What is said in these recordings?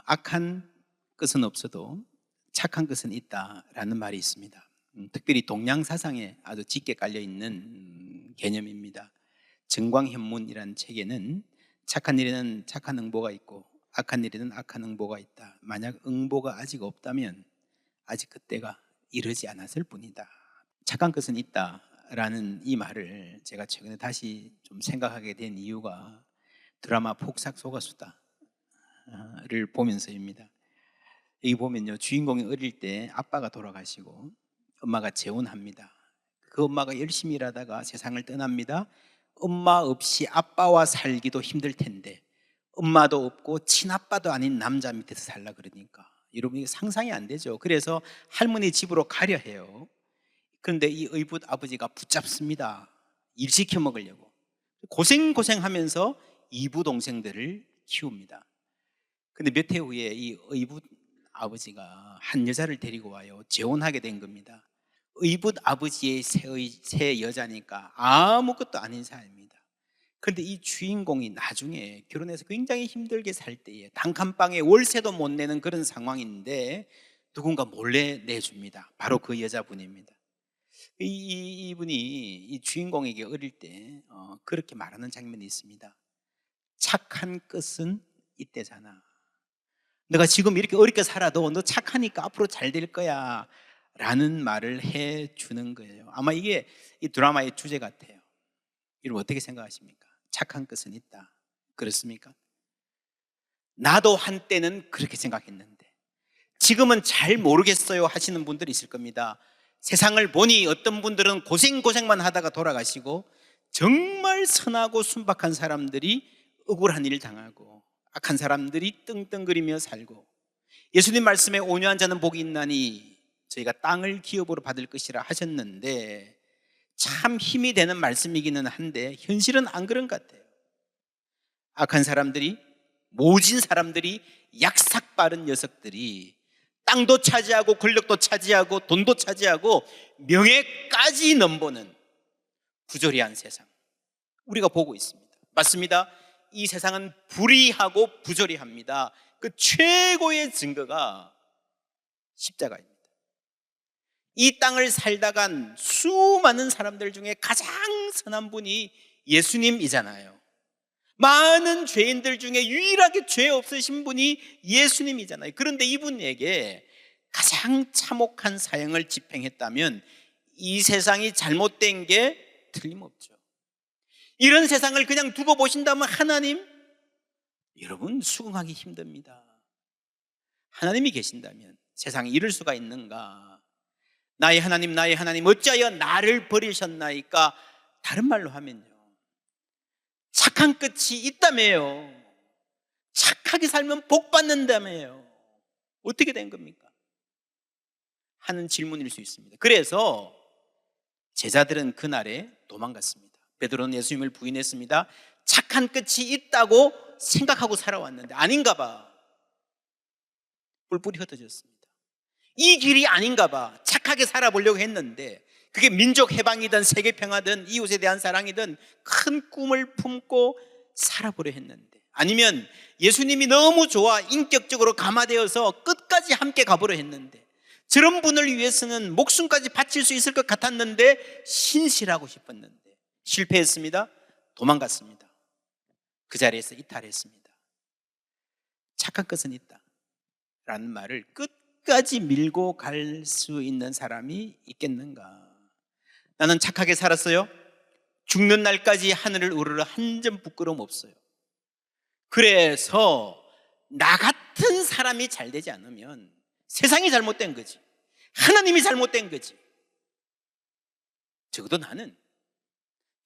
악한 것은 없어도 착한 것은 있다라는 말이 있습니다. 특별히 동양 사상에 아주 짙게 깔려 있는 개념입니다. 정광현문이라는 책에는 착한 일에는 착한 응보가 있고 악한 일에는 악한 응보가 있다. 만약 응보가 아직 없다면 아직 그때가 이르지 않았을 뿐이다. 착한 것은 있다라는 이 말을 제가 최근에 다시 좀 생각하게 된 이유가 드라마 폭삭 속가수다를 보면서입니다. 여기 보면요, 주인공이 어릴 때 아빠가 돌아가시고 엄마가 재혼합니다. 그 엄마가 열심히 일하다가 세상을 떠납니다. 엄마 없이 아빠와 살기도 힘들 텐데 엄마도 없고 친아빠도 아닌 남자 밑에서 살라 그러니까 여러분 이게 상상이 안 되죠. 그래서 할머니 집으로 가려 해요. 그런데 이 의붓 아버지가 붙잡습니다. 일 시켜 먹으려고 고생하면서 이부 동생들을 키웁니다. 근데 몇 해 후에 이 의붓 아버지가 한 여자를 데리고 와요. 재혼하게 된 겁니다. 의붓 아버지의 새 여자니까 아무것도 아닌 사람입니다. 그런데 이 주인공이 나중에 결혼해서 굉장히 힘들게 살 때에 단칸방에 월세도 못 내는 그런 상황인데 누군가 몰래 내줍니다. 바로 그 여자분입니다. 이분이 이 주인공에게 어릴 때 그렇게 말하는 장면이 있습니다. 착한 끝은 이때잖아. 너가 지금 이렇게 어렵게 살아도 너 착하니까 앞으로 잘 될 거야 라는 말을 해주는 거예요. 아마 이게 이 드라마의 주제 같아요. 여러분 어떻게 생각하십니까? 착한 것은 있다. 그렇습니까? 나도 한때는 그렇게 생각했는데 지금은 잘 모르겠어요 하시는 분들이 있을 겁니다. 세상을 보니 어떤 분들은 고생만 하다가 돌아가시고 정말 선하고 순박한 사람들이 억울한 일을 당하고 악한 사람들이 떵떵거리며 살고 예수님 말씀에 온유한 자는 복이 있나니 저희가 땅을 기업으로 받을 것이라 하셨는데 참 힘이 되는 말씀이기는 한데 현실은 안 그런 것 같아요. 악한 사람들이, 모진 사람들이, 약삭 빠른 녀석들이 땅도 차지하고 권력도 차지하고 돈도 차지하고 명예까지 넘보는 부조리한 세상 우리가 보고 있습니다. 맞습니다. 이 세상은 불의하고 부조리합니다. 그 최고의 증거가 십자가입니다. 이 땅을 살다간 수많은 사람들 중에 가장 선한 분이 예수님이잖아요. 많은 죄인들 중에 유일하게 죄 없으신 분이 예수님이잖아요. 그런데 이분에게 가장 참혹한 사형을 집행했다면 이 세상이 잘못된 게 틀림없죠. 이런 세상을 그냥 두고 보신다면 하나님, 여러분 수긍하기 힘듭니다. 하나님이 계신다면 세상에 이럴 수가 있는가? 나의 하나님 어찌하여 나를 버리셨나이까? 다른 말로 하면요, 착한 끝이 있다며요. 착하게 살면 복 받는다며요. 어떻게 된 겁니까? 하는 질문일 수 있습니다. 그래서 제자들은 그날에 도망갔습니다. 베드로는 예수님을 부인했습니다. 착한 끝이 있다고 생각하고 살아왔는데 아닌가 봐. 뿔뿔이 흩어졌습니다. 이 길이 아닌가 봐. 착하게 살아보려고 했는데 그게 민족 해방이든 세계 평화든 이웃에 대한 사랑이든 큰 꿈을 품고 살아보려 했는데, 아니면 예수님이 너무 좋아 인격적으로 감화되어서 끝까지 함께 가보려 했는데 저런 분을 위해서는 목숨까지 바칠 수 있을 것 같았는데 신실하고 싶었는데 실패했습니다. 도망갔습니다. 그 자리에서 이탈했습니다. 착한 것은 있다 라는 말을 끝까지 밀고 갈 수 있는 사람이 있겠는가? 나는 착하게 살았어요. 죽는 날까지 하늘을 우러러 한 점 부끄러움 없어요. 그래서 나 같은 사람이 잘 되지 않으면 세상이 잘못된 거지, 하나님이 잘못된 거지. 적어도 나는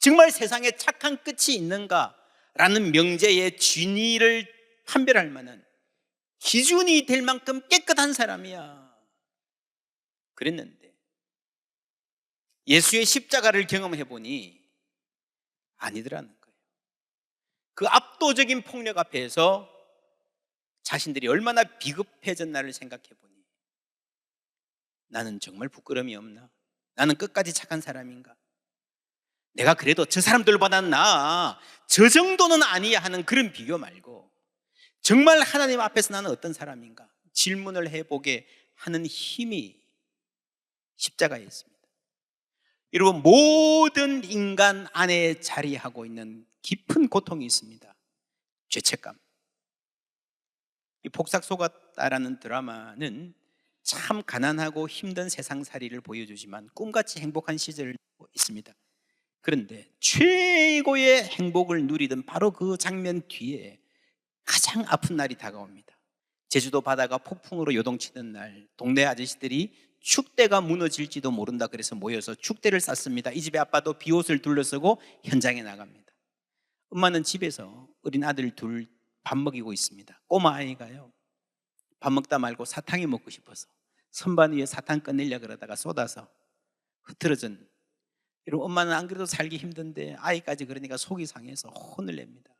정말 세상에 착한 끝이 있는가라는 명제의 진위를 판별할 만한 기준이 될 만큼 깨끗한 사람이야. 그랬는데 예수의 십자가를 경험해 보니 아니더라는 거예요. 그 압도적인 폭력 앞에서 자신들이 얼마나 비급해졌나를 생각해 보니 나는 정말 부끄러움이 없나? 나는 끝까지 착한 사람인가? 내가 그래도 저 사람들보다는 나아, 저 정도는 아니야 하는 그런 비교 말고 정말 하나님 앞에서 나는 어떤 사람인가 질문을 해보게 하는 힘이 십자가에 있습니다. 여러분, 모든 인간 안에 자리하고 있는 깊은 고통이 있습니다. 죄책감. 이 폭삭 속았다라는 드라마는 참 가난하고 힘든 세상살이를 보여주지만 꿈같이 행복한 시절이 있습니다. 그런데 최고의 행복을 누리던 바로 그 장면 뒤에 가장 아픈 날이 다가옵니다. 제주도 바다가 폭풍으로 요동치는 날, 동네 아저씨들이 축대가 무너질지도 모른다 그래서 모여서 축대를 쌌습니다. 이 집의 아빠도 비옷을 둘러쓰고 현장에 나갑니다. 엄마는 집에서 어린 아들 둘 밥 먹이고 있습니다. 꼬마 아이가요, 밥 먹다 말고 사탕이 먹고 싶어서 선반 위에 사탕 꺼내려 그러다가 쏟아서 흐트러진. 여러분, 엄마는 안 그래도 살기 힘든데 아이까지 그러니까 속이 상해서 혼을 냅니다.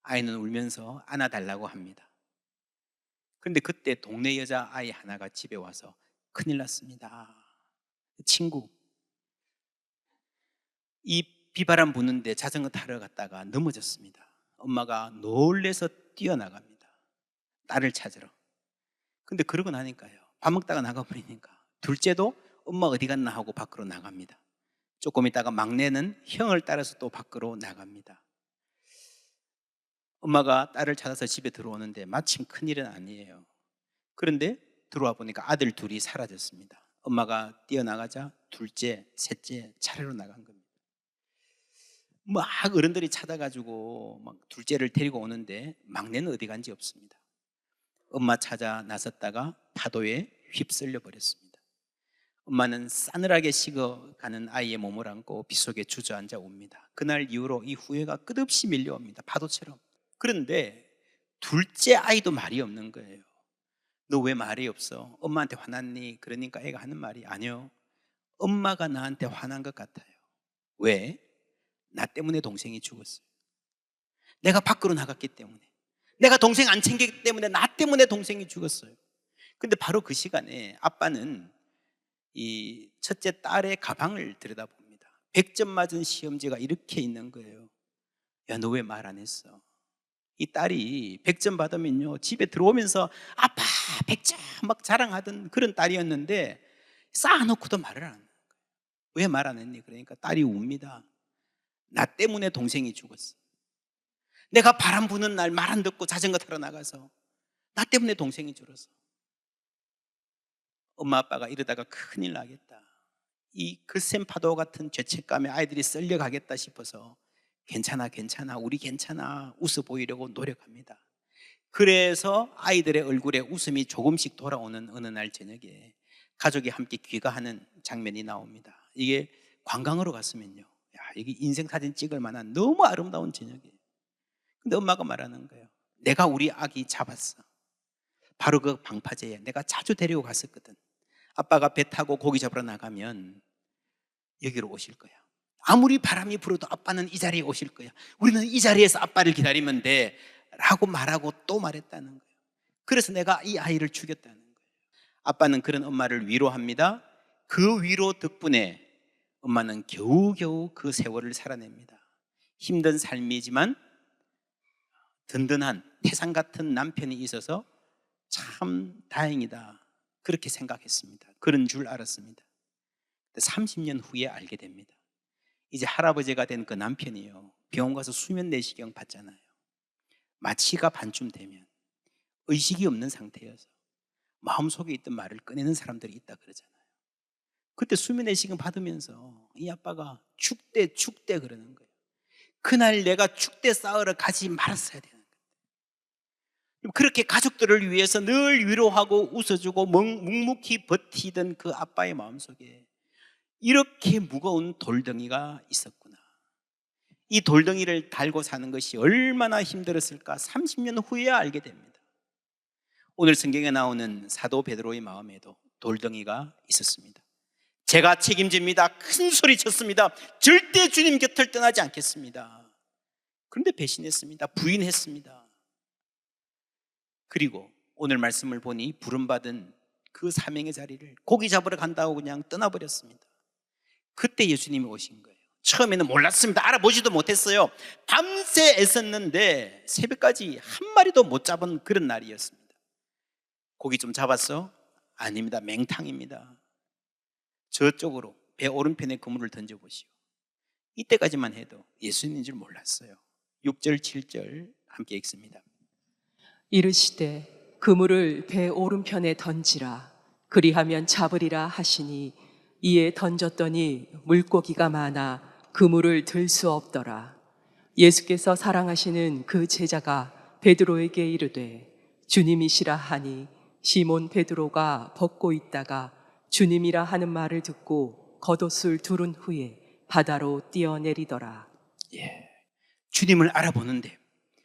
아이는 울면서 안아달라고 합니다. 그런데 그때 동네 여자 아이 하나가 집에 와서 큰일 났습니다. 친구, 이 비바람 부는데 자전거 타러 갔다가 넘어졌습니다. 엄마가 놀래서 뛰어나갑니다. 딸을 찾으러. 근데 그러고 나니까요, 밥 먹다가 나가버리니까 둘째도 엄마 어디 갔나 하고 밖으로 나갑니다. 조금 있다가 막내는 형을 따라서 또 밖으로 나갑니다. 엄마가 딸을 찾아서 집에 들어오는데 마침 큰일은 아니에요. 그런데 들어와 보니까 아들 둘이 사라졌습니다. 엄마가 뛰어나가자 둘째, 셋째 차례로 나간 겁니다. 막 어른들이 찾아가지고 막 둘째를 데리고 오는데 막내는 어디 간지 없습니다. 엄마 찾아 나섰다가 파도에 휩쓸려 버렸습니다. 엄마는 싸늘하게 식어가는 아이의 몸을 안고 빗속에 주저앉아 옵니다. 그날 이후로 이 후회가 끝없이 밀려옵니다. 파도처럼. 그런데 둘째 아이도 말이 없는 거예요. 너 왜 말이 없어? 엄마한테 화났니? 그러니까 애가 하는 말이, 아니요, 엄마가 나한테 화난 것 같아요. 왜? 나 때문에 동생이 죽었어요. 내가 밖으로 나갔기 때문에, 내가 동생 안 챙겼기 때문에 나 때문에 동생이 죽었어요. 근데 바로 그 시간에 아빠는 이 첫째 딸의 가방을 들여다봅니다. 100점 맞은 시험지가 이렇게 있는 거예요. 야, 너 왜 말 안 했어? 이 딸이 100점 받으면요, 집에 들어오면서 아빠 100점 막 자랑하던 그런 딸이었는데 쌓아놓고도 말을 안 해요. 왜 말 안 했니? 그러니까 딸이 웁니다. 나 때문에 동생이 죽었어. 내가 바람 부는 날 말 안 듣고 자전거 타러 나가서 나 때문에 동생이 죽었어. 엄마 아빠가 이러다가 큰일 나겠다, 이 거센 파도 같은 죄책감에 아이들이 썰려가겠다 싶어서 괜찮아 괜찮아 우리 괜찮아 웃어 보이려고 노력합니다. 그래서 아이들의 얼굴에 웃음이 조금씩 돌아오는 어느 날 저녁에 가족이 함께 귀가하는 장면이 나옵니다. 이게 관광으로 갔으면요, 야, 이게 인생 사진 찍을 만한 너무 아름다운 저녁이에요. 근데 엄마가 말하는 거예요. 내가 우리 아기 잡았어. 바로 그 방파제에 내가 자주 데리고 갔었거든. 아빠가 배 타고 고기 잡으러 나가면 여기로 오실 거야. 아무리 바람이 불어도 아빠는 이 자리에 오실 거야. 우리는 이 자리에서 아빠를 기다리면 돼 라고 말하고 또 말했다는 거예요. 그래서 내가 이 아이를 죽였다는 거예요. 아빠는 그런 엄마를 위로합니다. 그 위로 덕분에 엄마는 겨우겨우 그 세월을 살아냅니다. 힘든 삶이지만 든든한 태산 같은 남편이 있어서 참 다행이다, 그렇게 생각했습니다. 그런 줄 알았습니다. 30년 후에 알게 됩니다. 이제 할아버지가 된 그 남편이요, 병원 가서 수면 내시경 받잖아요. 마취가 반쯤 되면 의식이 없는 상태여서 마음속에 있던 말을 꺼내는 사람들이 있다 그러잖아요. 그때 수면 내시경 받으면서 이 아빠가 축대 그러는 거예요. 그날 내가 축대 쌓으러 가지 말았어야 되는 거예요. 그렇게 가족들을 위해서 늘 위로하고 웃어주고 묵묵히 버티던 그 아빠의 마음속에 이렇게 무거운 돌덩이가 있었구나. 이 돌덩이를 달고 사는 것이 얼마나 힘들었을까 30년 후에 알게 됩니다. 오늘 성경에 나오는 사도 베드로의 마음에도 돌덩이가 있었습니다. 제가 책임집니다. 큰 소리 쳤습니다. 절대 주님 곁을 떠나지 않겠습니다. 그런데 배신했습니다. 부인했습니다. 그리고 오늘 말씀을 보니 부름받은 그 사명의 자리를 고기 잡으러 간다고 그냥 떠나버렸습니다. 그때 예수님이 오신 거예요. 처음에는 몰랐습니다. 알아보지도 못했어요. 밤새 애썼는데 새벽까지 한 마리도 못 잡은 그런 날이었습니다. 고기 좀 잡았어? 아닙니다. 맹탕입니다. 저쪽으로 배 오른편에 그물을 던져보시오. 이때까지만 해도 예수님인 줄 몰랐어요. 6절 7절 함께 읽습니다. 이르시되 그물을 배 오른편에 던지라. 그리하면 잡으리라 하시니 이에 던졌더니 물고기가 많아 그물을 들 수 없더라. 예수께서 사랑하시는 그 제자가 베드로에게 이르되 주님이시라 하니 시몬 베드로가 벗고 있다가 주님이라 하는 말을 듣고 겉옷을 두른 후에 바다로 뛰어내리더라. 주님을 알아보는데,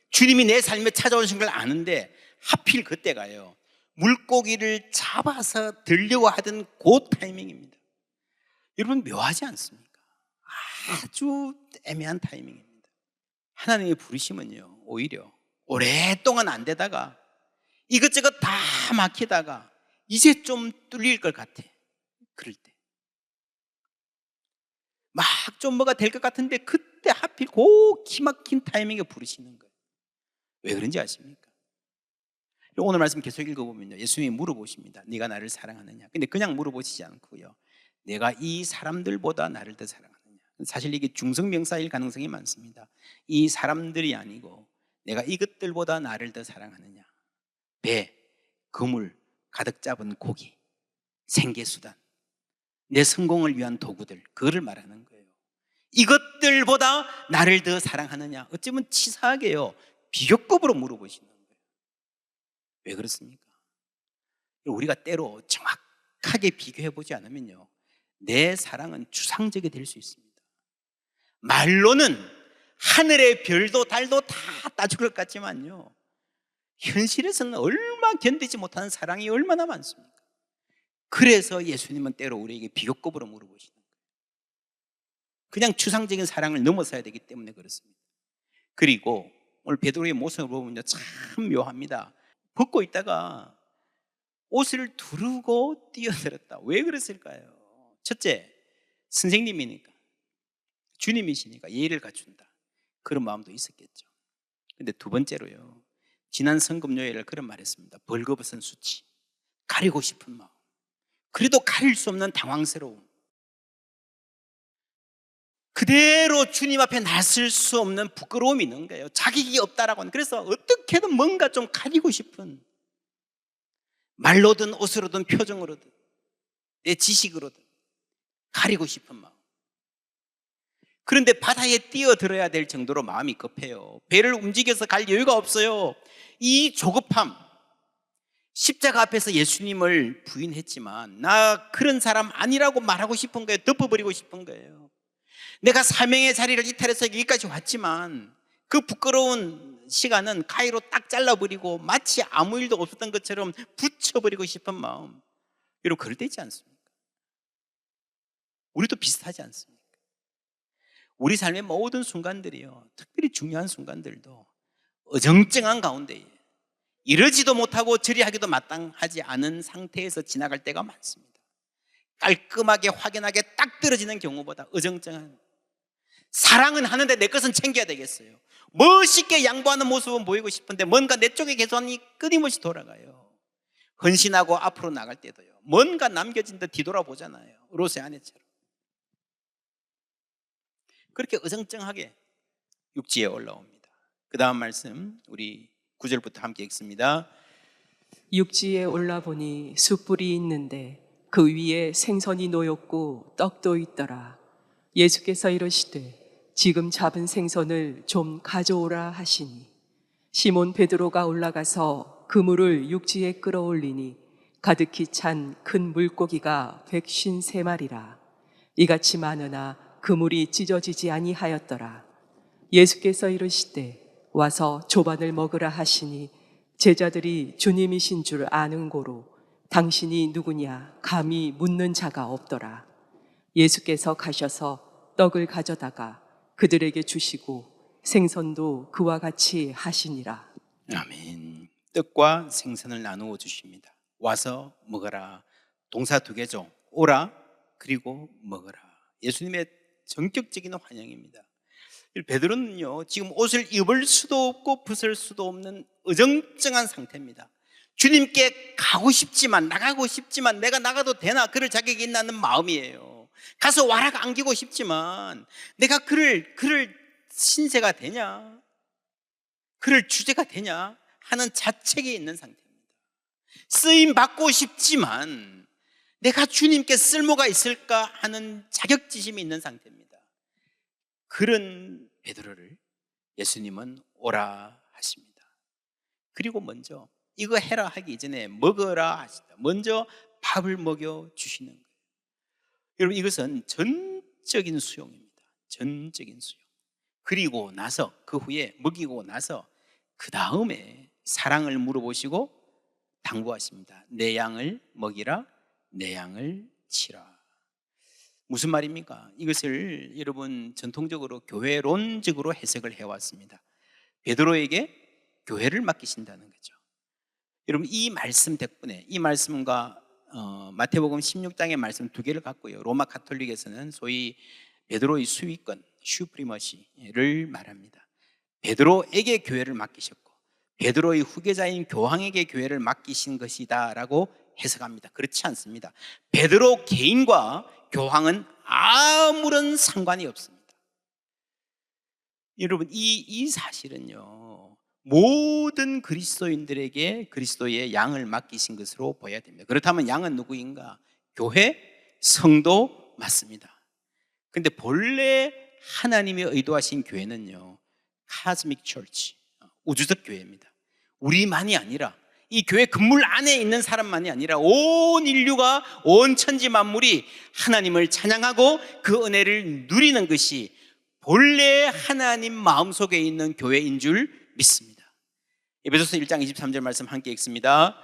주님이 내 삶에 찾아오신 걸 아는데 하필 그때가요, 물고기를 잡아서 들려고 하던 그 타이밍입니다. 여러분, 묘하지 않습니까? 아주 애매한 타이밍입니다. 하나님의 부르심은요, 오히려 오랫동안 안 되다가 이것저것 다 막히다가 이제 좀 뚫릴 것 같아. 그럴 때 막 좀 뭐가 될 것 같은데 그때 하필 그 기막힌 타이밍에 부르시는 거예요. 왜 그런지 아십니까? 오늘 말씀 계속 읽어보면요, 예수님이 물어보십니다. 네가 나를 사랑하느냐? 근데 그냥 물어보시지 않고요, 내가 이 사람들보다 나를 더 사랑하느냐? 사실 이게 중성명사일 가능성이 많습니다. 이 사람들이 아니고 내가 이것들보다 나를 더 사랑하느냐? 배, 그물, 가득 잡은 고기, 생계수단, 내 성공을 위한 도구들, 그거를 말하는 거예요. 이것들보다 나를 더 사랑하느냐? 어쩌면 치사하게요, 비교급으로 물어보시는 거예요. 왜 그렇습니까? 우리가 때로 정확하게 비교해보지 않으면요, 내 사랑은 추상적이 될 수 있습니다. 말로는 하늘의 별도 달도 다 따줄 것 같지만요, 현실에서는 얼마 견디지 못하는 사랑이 얼마나 많습니까? 그래서 예수님은 때로 우리에게 비교급으로 물어보시는 거예요. 그냥 추상적인 사랑을 넘어서야 되기 때문에 그렇습니다. 그리고 오늘 베드로의 모습을 보면요, 참 묘합니다. 벗고 있다가 옷을 두르고 뛰어들었다. 왜 그랬을까요? 첫째, 선생님이니까, 주님이시니까 예의를 갖춘다, 그런 마음도 있었겠죠. 근데 두 번째로요, 지난 성금요일을 그런 말했습니다. 벌거벗은 수치, 가리고 싶은 마음, 그래도 가릴 수 없는 당황스러움, 그대로 주님 앞에 나설 수 없는 부끄러움이 있는 거예요. 자격이 없다라고 하는. 그래서 어떻게든 뭔가 좀 가리고 싶은, 말로든 옷으로든 표정으로든 내 지식으로든 가리고 싶은 마음. 그런데 바다에 뛰어들어야 될 정도로 마음이 급해요. 배를 움직여서 갈 여유가 없어요. 이 조급함, 십자가 앞에서 예수님을 부인했지만 나 그런 사람 아니라고 말하고 싶은 거예요. 덮어버리고 싶은 거예요. 내가 사명의 자리를 이탈해서 여기까지 왔지만 그 부끄러운 시간은 가위로 딱 잘라버리고 마치 아무 일도 없었던 것처럼 붙여버리고 싶은 마음. 여러분, 그럴 때 있지 않습니까? 우리도 비슷하지 않습니까? 우리 삶의 모든 순간들이요, 특별히 중요한 순간들도 어정쩡한 가운데 이러지도 못하고 저리하기도 마땅하지 않은 상태에서 지나갈 때가 많습니다. 깔끔하게 확연하게 딱 떨어지는 경우보다 어정쩡한, 사랑은 하는데 내 것은 챙겨야 되겠어요. 멋있게 양보하는 모습은 보이고 싶은데 뭔가 내 쪽에 계산이 끊임없이 돌아가요. 헌신하고 앞으로 나갈 때도요, 뭔가 남겨진 듯 뒤돌아보잖아요. 롯의 아내처럼. 그렇게 어정쩡하게 육지에 올라옵니다. 그 다음 말씀 우리 9절부터 함께 읽습니다. 육지에 올라보니 숯불이 있는데 그 위에 생선이 놓였고 떡도 있더라. 예수께서 이르시되 지금 잡은 생선을 좀 가져오라 하시니 시몬 베드로가 올라가서 그물을 육지에 끌어올리니 가득히 찬 큰 물고기가 153마리라. 이같이 많으나 그물이 찢어지지 아니하였더라. 예수께서 이르시되 와서 조반을 먹으라 하시니 제자들이 주님이신 줄 아는 고로 당신이 누구냐 감히 묻는 자가 없더라. 예수께서 가셔서 떡을 가져다가 그들에게 주시고 생선도 그와 같이 하시니라. 아멘. 떡과 생선을 나누어 주십니다. 와서 먹어라. 동사 두 개죠. 오라 그리고 먹어라. 예수님의 전격적인 환영입니다. 베드로는요, 지금 옷을 입을 수도 없고 벗을 수도 없는 어정쩡한 상태입니다. 주님께 가고 싶지만, 나가고 싶지만, 내가 나가도 되나, 그럴 자격이 있나는 마음이에요. 가서 와락 안기고 싶지만 내가 그를 신세가 되냐, 그를 주제가 되냐 하는 자책이 있는 상태입니다. 쓰임 받고 싶지만 내가 주님께 쓸모가 있을까 하는 자격지심이 있는 상태입니다. 그런 베드로를 예수님은 오라 하십니다. 그리고 먼저 이거 해라 하기 이전에 먹어라 하시다. 먼저 밥을 먹여 주시는 거예요. 여러분, 이것은 전적인 수용입니다. 전적인 수용. 그리고 나서, 그 후에 먹이고 나서 그 다음에 사랑을 물어보시고 당부하십니다. 내 양을 먹이라, 내 양을 치라. 무슨 말입니까? 이것을 여러분 전통적으로 교회론적으로 해석을 해왔습니다. 베드로에게 교회를 맡기신다는 거죠. 여러분, 이 말씀 덕분에, 이 말씀과 마태복음 16장의 말씀 두 개를 갖고요, 로마 가톨릭에서는 소위 베드로의 수위권, 슈프리머시를 말합니다. 베드로에게 교회를 맡기셨고 베드로의 후계자인 교황에게 교회를 맡기신 것이다 라고 해석합니다. 그렇지 않습니다. 베드로 개인과 교황은 아무런 상관이 없습니다. 여러분, 이 사실은요, 모든 그리스도인들에게 그리스도의 양을 맡기신 것으로 보여야 됩니다. 그렇다면 양은 누구인가? 교회, 성도 맞습니다. 근데 본래 하나님이 의도하신 교회는요, 카스믹 처치, 우주적 교회입니다. 우리만이 아니라, 이 교회 건물 안에 있는 사람만이 아니라 온 인류가, 온 천지 만물이 하나님을 찬양하고 그 은혜를 누리는 것이 본래 하나님 마음속에 있는 교회인 줄 믿습니다. 에베소서 1장 23절 말씀 함께 읽습니다.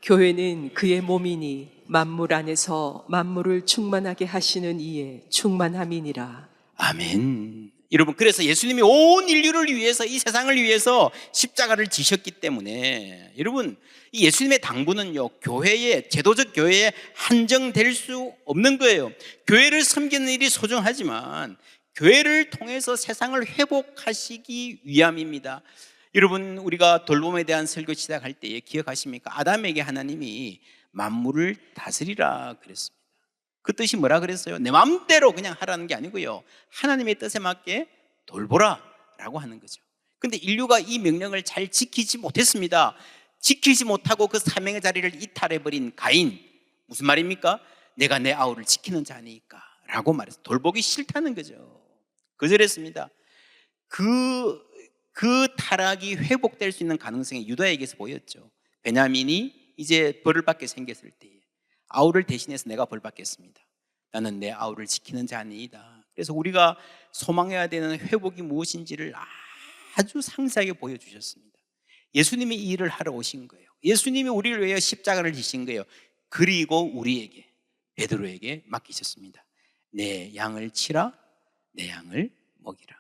교회는 그의 몸이니 만물 안에서 만물을 충만하게 하시는 이의 충만함이니라. 아멘. 여러분, 그래서 예수님이 온 인류를 위해서, 이 세상을 위해서 십자가를 지셨기 때문에 여러분, 이 예수님의 당부는요, 교회의, 제도적 교회에 한정될 수 없는 거예요. 교회를 섬기는 일이 소중하지만 교회를 통해서 세상을 회복하시기 위함입니다. 여러분, 우리가 돌봄에 대한 설교 시작할 때 기억하십니까? 아담에게 하나님이 만물을 다스리라 그랬습니다. 그 뜻이 뭐라 그랬어요? 내 마음대로 그냥 하라는 게 아니고요, 하나님의 뜻에 맞게 돌보라 라고 하는 거죠. 근데 인류가 이 명령을 잘 지키지 못했습니다. 지키지 못하고 그 사명의 자리를 이탈해버린 가인, 무슨 말입니까? 내가 내 아우를 지키는 자니까 라고 말해서 돌보기 싫다는 거죠. 거절했습니다. 그 타락이 회복될 수 있는 가능성이 유다에게서 보였죠. 베냐민이 이제 벌을 받게 생겼을 때에 아우를 대신해서 내가 벌 받겠습니다. 나는 내 아우를 지키는 자니이다. 그래서 우리가 소망해야 되는 회복이 무엇인지를 아주 상세하게 보여주셨습니다. 예수님이 이 일을 하러 오신 거예요. 예수님이 우리를 위해 십자가를 지신 거예요. 그리고 우리에게, 베드로에게 맡기셨습니다. 내 양을 치라, 내 양을 먹이라.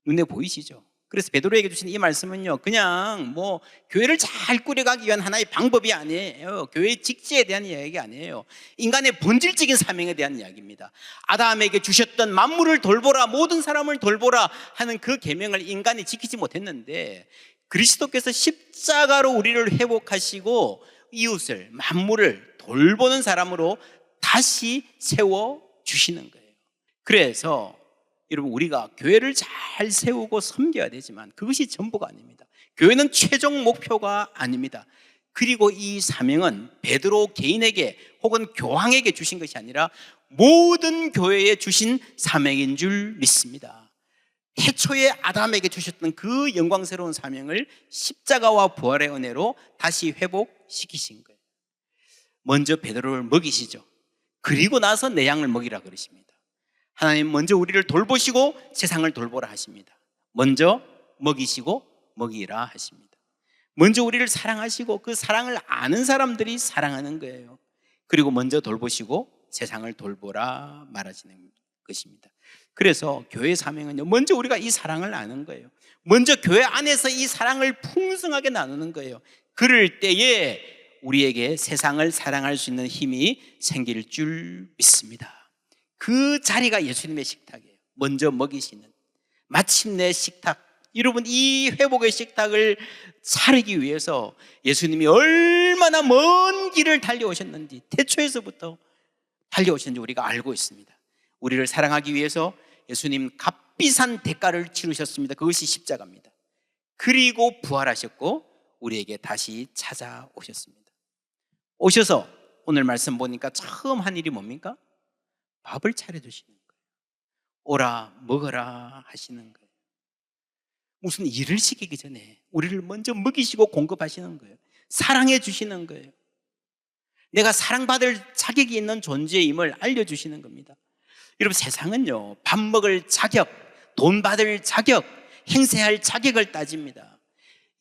눈에 보이시죠? 그래서 베드로에게 주신 이 말씀은요, 그냥 뭐 교회를 잘 꾸려가기 위한 하나의 방법이 아니에요. 교회의 직지에 대한 이야기가 아니에요. 인간의 본질적인 사명에 대한 이야기입니다. 아담에게 주셨던 만물을 돌보라, 모든 사람을 돌보라 하는 그 계명을 인간이 지키지 못했는데 그리스도께서 십자가로 우리를 회복하시고 이웃을, 만물을 돌보는 사람으로 다시 세워주시는 거예요. 그래서 여러분, 우리가 교회를 잘 세우고 섬겨야 되지만 그것이 전부가 아닙니다. 교회는 최종 목표가 아닙니다. 그리고 이 사명은 베드로 개인에게 혹은 교황에게 주신 것이 아니라 모든 교회에 주신 사명인 줄 믿습니다. 태초에 아담에게 주셨던 그 영광스러운 사명을 십자가와 부활의 은혜로 다시 회복시키신 거예요. 먼저 베드로를 먹이시죠. 그리고 나서 내 양을 먹이라 그러십니다. 하나님 먼저 우리를 돌보시고 세상을 돌보라 하십니다. 먼저 먹이시고 먹이라 하십니다. 먼저 우리를 사랑하시고 그 사랑을 아는 사람들이 사랑하는 거예요. 그리고 먼저 돌보시고 세상을 돌보라 말하시는 것입니다. 그래서 교회 사명은요, 먼저 우리가 이 사랑을 아는 거예요. 먼저 교회 안에서 이 사랑을 풍성하게 나누는 거예요. 그럴 때에 우리에게 세상을 사랑할 수 있는 힘이 생길 줄 믿습니다. 그 자리가 예수님의 식탁이에요. 먼저 먹이시는, 마침내 식탁. 여러분, 이 회복의 식탁을 차리기 위해서 예수님이 얼마나 먼 길을 달려오셨는지, 태초에서부터 달려오셨는지 우리가 알고 있습니다. 우리를 사랑하기 위해서 예수님 값비싼 대가를 치르셨습니다. 그것이 십자가입니다. 그리고 부활하셨고 우리에게 다시 찾아오셨습니다. 오셔서 오늘 말씀 보니까 처음 한 일이 뭡니까? 밥을 차려주시는 거예요. 오라 먹어라 하시는 거예요. 무슨 일을 시키기 전에 우리를 먼저 먹이시고 공급하시는 거예요. 사랑해 주시는 거예요. 내가 사랑받을 자격이 있는 존재임을 알려주시는 겁니다. 여러분, 세상은요, 밥 먹을 자격, 돈 받을 자격, 행세할 자격을 따집니다.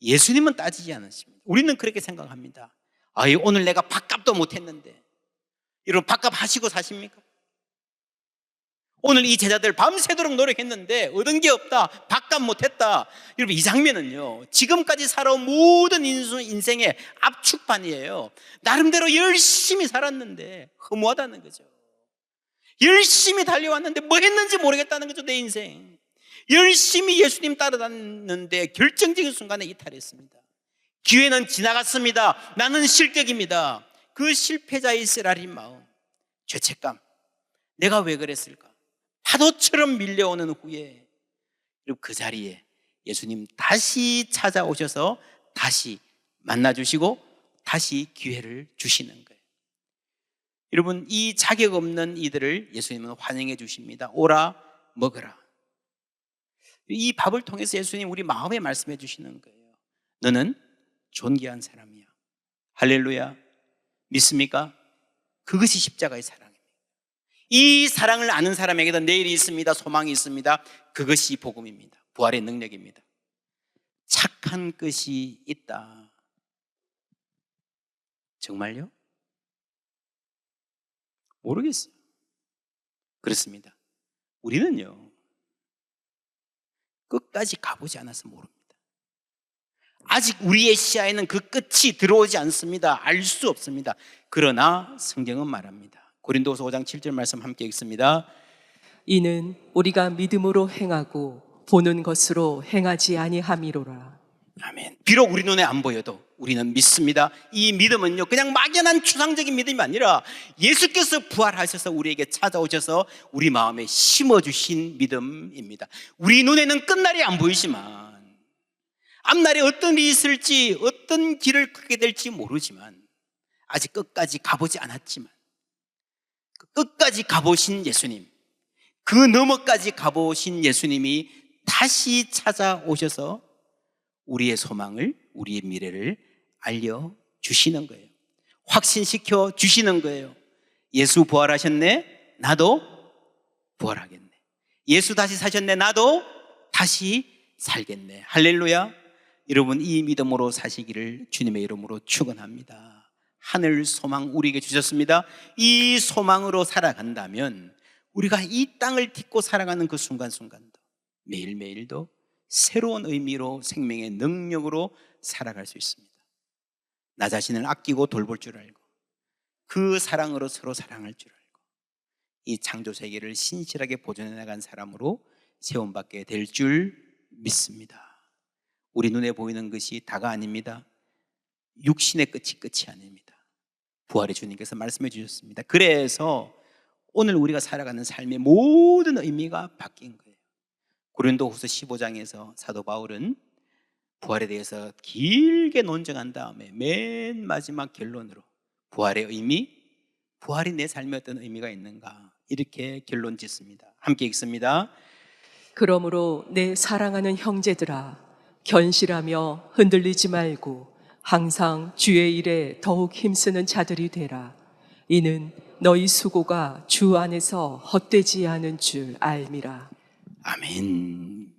예수님은 따지지 않으십니다. 우리는 그렇게 생각합니다. 오늘 내가 밥값도 못했는데. 여러분, 밥값 하시고 사십니까? 오늘 이 제자들 밤새도록 노력했는데 얻은 게 없다, 밥값 못했다. 여러분, 이 장면은요, 지금까지 살아온 모든 인생의 압축판이에요. 나름대로 열심히 살았는데 허무하다는 거죠. 열심히 달려왔는데 뭐 했는지 모르겠다는 거죠. 내 인생 열심히 예수님 따라다녔는데 결정적인 순간에 이탈했습니다. 기회는 지나갔습니다. 나는 실격입니다. 그 실패자의 쓰라린 마음, 죄책감, 내가 왜 그랬을까? 파도처럼 밀려오는 후에 그 자리에 예수님 다시 찾아오셔서 다시 만나주시고 다시 기회를 주시는 거예요. 여러분, 이 자격 없는 이들을 예수님은 환영해 주십니다. 오라 먹어라. 이 밥을 통해서 예수님 우리 마음에 말씀해 주시는 거예요. 너는 존귀한 사람이야. 할렐루야. 믿습니까? 그것이 십자가의 사랑입니다. 이 사랑을 아는 사람에게도 내일이 있습니다. 소망이 있습니다. 그것이 복음입니다. 부활의 능력입니다. 착한 끝이 있다. 정말요? 모르겠어요. 그렇습니다. 우리는요, 끝까지 가보지 않아서 모릅니다. 아직 우리의 시야에는 그 끝이 들어오지 않습니다. 알 수 없습니다. 그러나 성경은 말합니다. 고린도후서 5장 7절 말씀 함께 읽습니다. 이는 우리가 믿음으로 행하고 보는 것으로 행하지 아니함이로라. 아멘. 비록 우리 눈에 안 보여도 우리는 믿습니다. 이 믿음은요, 그냥 막연한 추상적인 믿음이 아니라 예수께서 부활하셔서 우리에게 찾아오셔서 우리 마음에 심어주신 믿음입니다. 우리 눈에는 끝날이 안 보이지만, 앞날에 어떤 일이 있을지, 어떤 길을 걷게 될지 모르지만, 아직 끝까지 가보지 않았지만, 끝까지 가보신 예수님, 그 너머까지 가보신 예수님이 다시 찾아오셔서 우리의 소망을, 우리의 미래를 알려주시는 거예요. 확신시켜 주시는 거예요. 예수 부활하셨네, 나도 부활하겠네. 예수 다시 사셨네, 나도 다시 살겠네. 할렐루야. 여러분, 이 믿음으로 사시기를 주님의 이름으로 축원합니다. 하늘 소망 우리에게 주셨습니다. 이 소망으로 살아간다면 우리가 이 땅을 딛고 살아가는 그 순간순간도 매일매일도 새로운 의미로, 생명의 능력으로 살아갈 수 있습니다. 나 자신을 아끼고 돌볼 줄 알고 그 사랑으로 서로 사랑할 줄 알고 이 창조 세계를 신실하게 보존해 나간 사람으로 세움받게 될 줄 믿습니다. 우리 눈에 보이는 것이 다가 아닙니다. 육신의 끝이 아닙니다. 부활의 주님께서 말씀해 주셨습니다. 그래서 오늘 우리가 살아가는 삶의 모든 의미가 바뀐 거예요. 고린도후서 15장에서 사도 바울은 부활에 대해서 길게 논증한 다음에 맨 마지막 결론으로 부활의 의미, 부활이 내 삶에 어떤 의미가 있는가, 이렇게 결론 짓습니다. 함께 읽습니다. 그러므로 내 사랑하는 형제들아, 견실하며 흔들리지 말고 항상 주의 일에 더욱 힘쓰는 자들이 되라. 이는 너희 수고가 주 안에서 헛되지 않은 줄 알미라. 아멘.